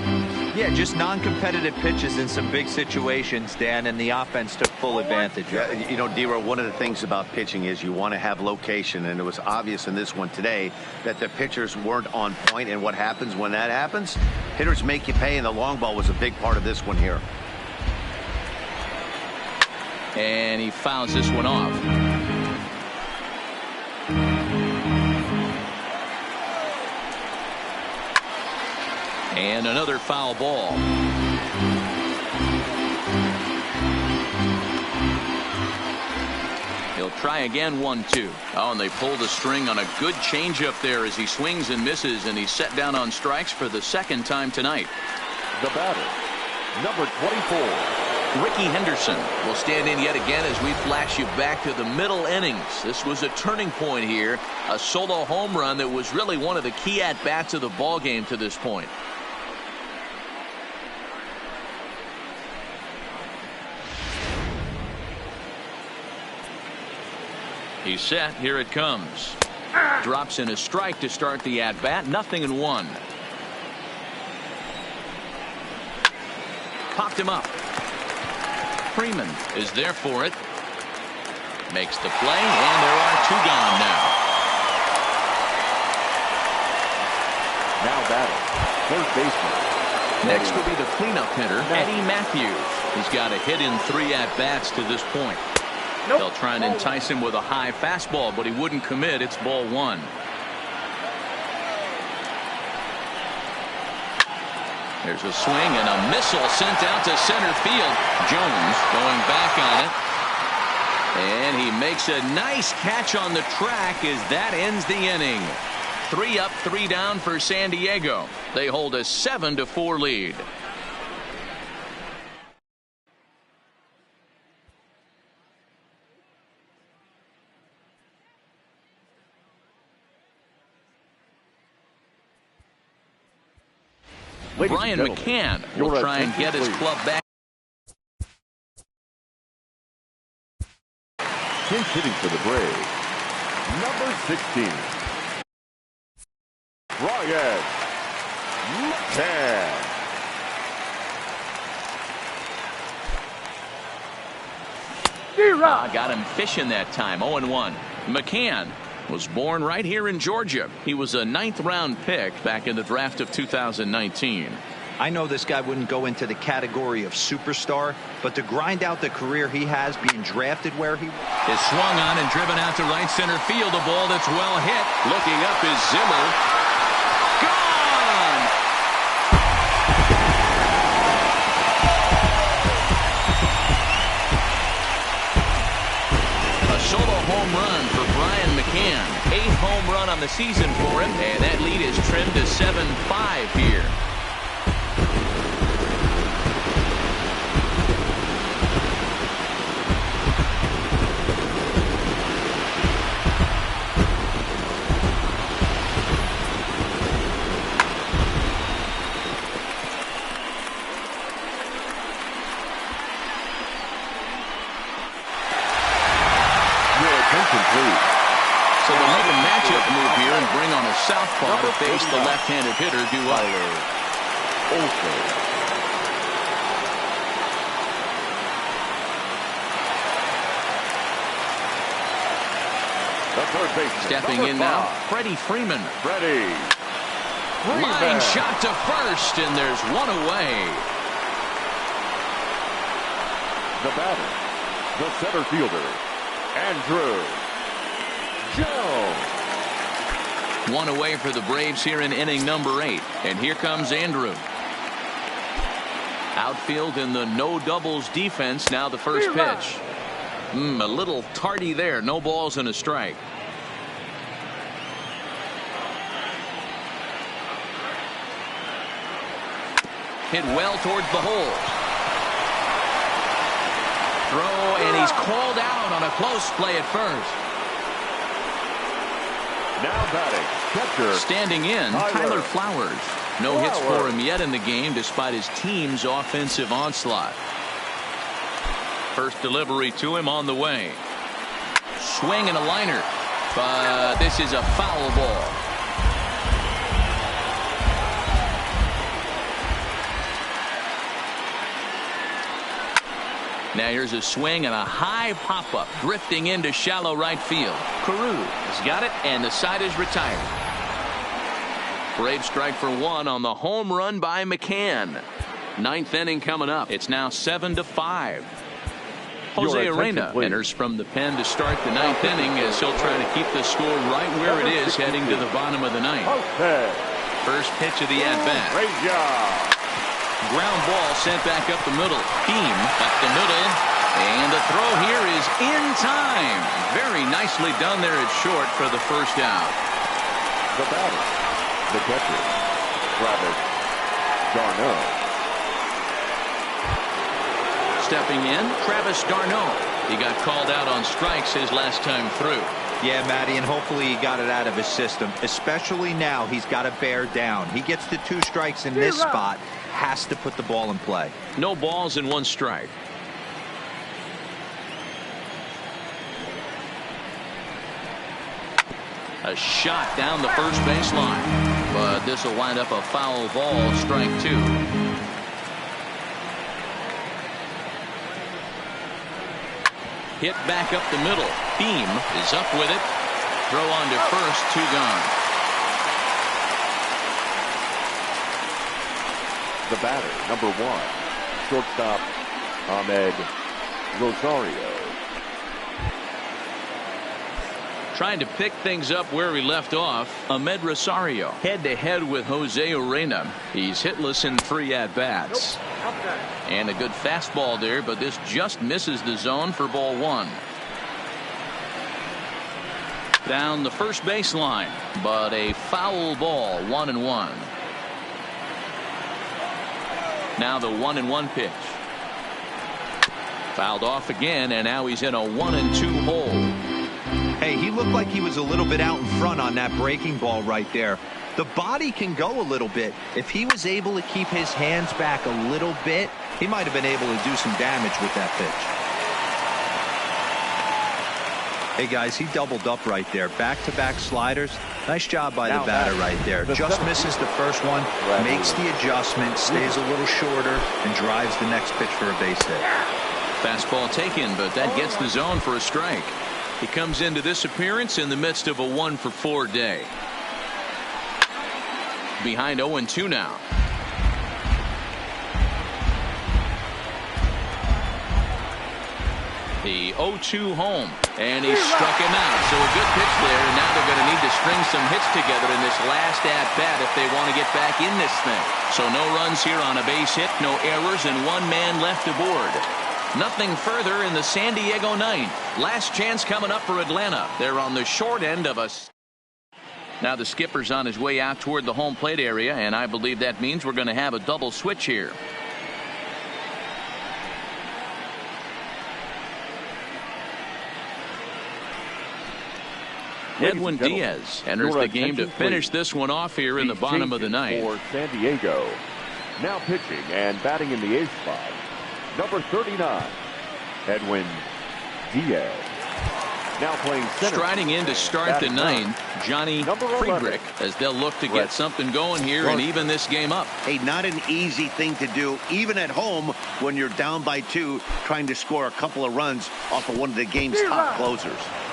Yeah, just non-competitive pitches in some big situations, Dan, and the offense took full advantage. Yeah, you know, Dero, one of the things about pitching is you want to have location, and it was obvious in this one today that the pitchers weren't on point, and what happens when that happens? Hitters make you pay, and the long ball was a big part of this one here. And he fouls this one off. And another foul ball. He'll try again, 1-2. Oh, and they pulled a string on a good changeup there as he swings and misses, and he's set down on strikes for the second time tonight. The batter, number 24. Ricky Henderson will stand in yet again as we flash you back to the middle innings. This was a turning point here, a solo home run that was really one of the key at-bats of the ball game to this point. He's set. Here it comes. Drops in a strike to start the at-bat. 0-1. Popped him up. Freeman is there for it. Makes the play, and there are 2 gone now. Now batting, third baseman. Next will be the cleanup hitter, Eddie Matthews. He's got a hit in 3 at-bats to this point. They'll try and entice him with a high fastball, but he wouldn't commit. It's ball 1. There's a swing and a missile sent out to center field. Jones going back on it. And he makes a nice catch on the track as that ends the inning. 3 up, 3 down for San Diego. They hold a 7-4 lead. Brian McCann will try and get his club back. Pinch hitting for the Braves, number 16, Brian McCann. Got him fishing that time. 0-1. McCann was born right here in Georgia. He was a 9th-round pick back in the draft of 2019. I know this guy wouldn't go into the category of superstar, but to grind out the career he has being drafted where he is swung on and driven out to right center field. A ball that's well hit. Looking up is Zimmer. Gone! A solo home run for Brian McCann. 8th home run on the season for him, and that lead is trimmed to 7-5 here. So they'll make a matchup move here and bring on a southpaw to face the left-handed hitter, Dwyer. Stepping in now, Freddie Freeman. Line shot to first, and there's one away. The batter, the center fielder, Andrew Jones. One away for the Braves here in inning number 8. And here comes Andrew. Outfield in the no doubles defense. Now the first pitch. A little tardy there. No balls and a strike. Hit well towards the hole. Throw, and he's called out on a close play at first. Now batting, catcher. Standing in, Tyler Flowers. No hits for him yet in the game despite his team's offensive onslaught. First delivery to him on the way. Swing and a liner. But this is a foul ball. Now here's a swing and a high pop-up drifting into shallow right field. Carew has got it, and the side is retired. Braves strike for one on the home run by McCann. 9th inning coming up. It's now 7-5. Jose Arena enters from the pen to start the 9th inning as he'll try to keep the score right where it is heading to the bottom of the 9th. First pitch of the at-bat. Ground ball sent back up the middle. Beam up the middle. And the throw here is in time. Very nicely done there at short for the first out. The batter, the catcher, Travis d'Arnaud. Stepping in, Travis d'Arnaud. He got called out on strikes his last time through. Yeah, Matty, and hopefully he got it out of his system. Especially now, he's got to bear down. He gets the 2 strikes in this spot. Has to put the ball in play. No balls and 1 strike. A shot down the first baseline, but this will wind up a foul ball. Strike 2. Hit back up the middle. Beam is up with it. Throw on to first. 2 gone. The batter, number 1, shortstop Ahmed Rosario. Trying to pick things up where he left off. Ahmed Rosario head-to-head with Jose Arena. He's hitless in 3 at-bats. And a good fastball there, but this just misses the zone for ball 1. Down the first baseline, but a foul ball. 1-1. Now the 1-1 pitch. Fouled off again, and now he's in a 1-2 hole. Hey, he looked like he was a little bit out in front on that breaking ball right there. The body can go a little bit. If he was able to keep his hands back a little bit, he might have been able to do some damage with that pitch. Hey, guys, he doubled up right there. Back-to-back sliders. Nice job by the batter right there. Just misses the first one, makes the adjustment, stays a little shorter, and drives the next pitch for a base hit. Fastball taken, but that gets the zone for a strike. He comes into this appearance in the midst of a 1-for-4 day. Behind 0-2 now. The 0-2 home, and he struck him out. So a good pitch there, and now they're going to need to string some hits together in this last at-bat if they want to get back in this thing. So no runs here on a base hit, no errors, and one man left aboard. Nothing further in the San Diego ninth. Last chance coming up for Atlanta. They're on the short end of us. Now the skipper's on his way out toward the home plate area, and I believe that means we're going to have a double switch here. Edwin Diaz enters the game to finish this one off here in the bottom of the ninth. For San Diego, now pitching and batting in the 8th spot, number 39, Edwin Diaz. Now playing center. Striding in to start the ninth, Johnny Friedrich, as they'll look to get something going here and even this game up. Hey, not an easy thing to do, even at home when you're down by 2, trying to score a couple of runs off of one of the game's top closers.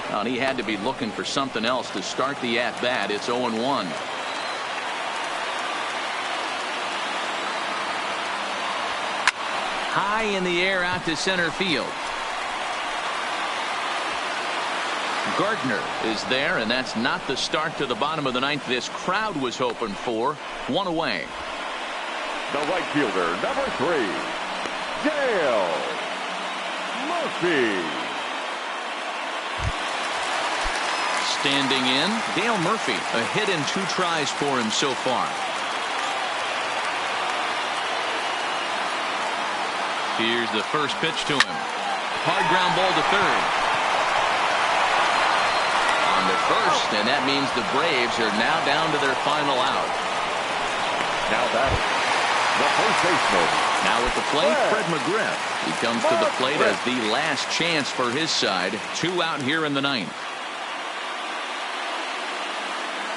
And he had to be looking for something else to start the at-bat. It's 0-1. High in the air out to center field. Gardner is there, and that's not the start to the bottom of the ninth this crowd was hoping for. One away. The right fielder, number 3, Dale Murphy. Standing in, Dale Murphy, a hit and 2 tries for him so far. Here's the first pitch to him. Hard ground ball to third. On to first, and that means the Braves are now down to their final out. Now batting, the first baseman. Now at the plate, Fred McGriff. He comes to the plate as the last chance for his side. 2 out here in the ninth.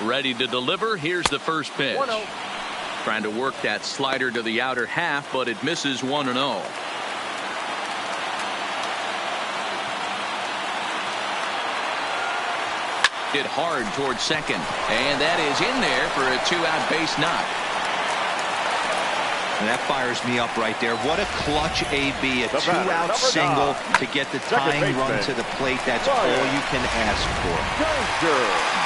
Ready to deliver. Here's the first pitch. Trying to work that slider to the outer half, but it misses 1-0. Hit hard towards second, and that is in there for a 2-out base knock. And that fires me up right there. What a clutch AB, a 2-out single to get the tying run to the plate. That's all you can ask for.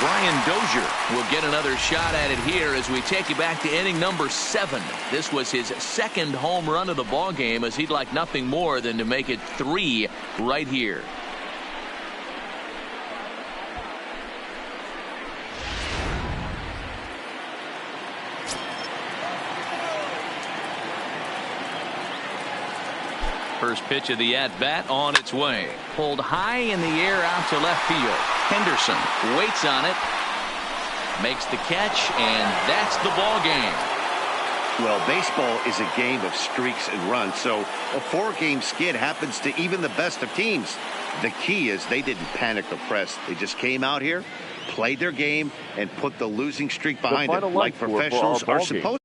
Brian Dozier will get another shot at it here as we take you back to inning number 7. This was his second home run of the ball game, as he'd like nothing more than to make it 3 right here. First pitch of the at-bat on its way. Pulled high in the air out to left field. Henderson waits on it. Makes the catch, and that's the ball game. Well, baseball is a game of streaks and runs, so a 4-game skid happens to even the best of teams. The key is they didn't panic or press. They just came out here, played their game, and put the losing streak behind them like professionals are supposed to.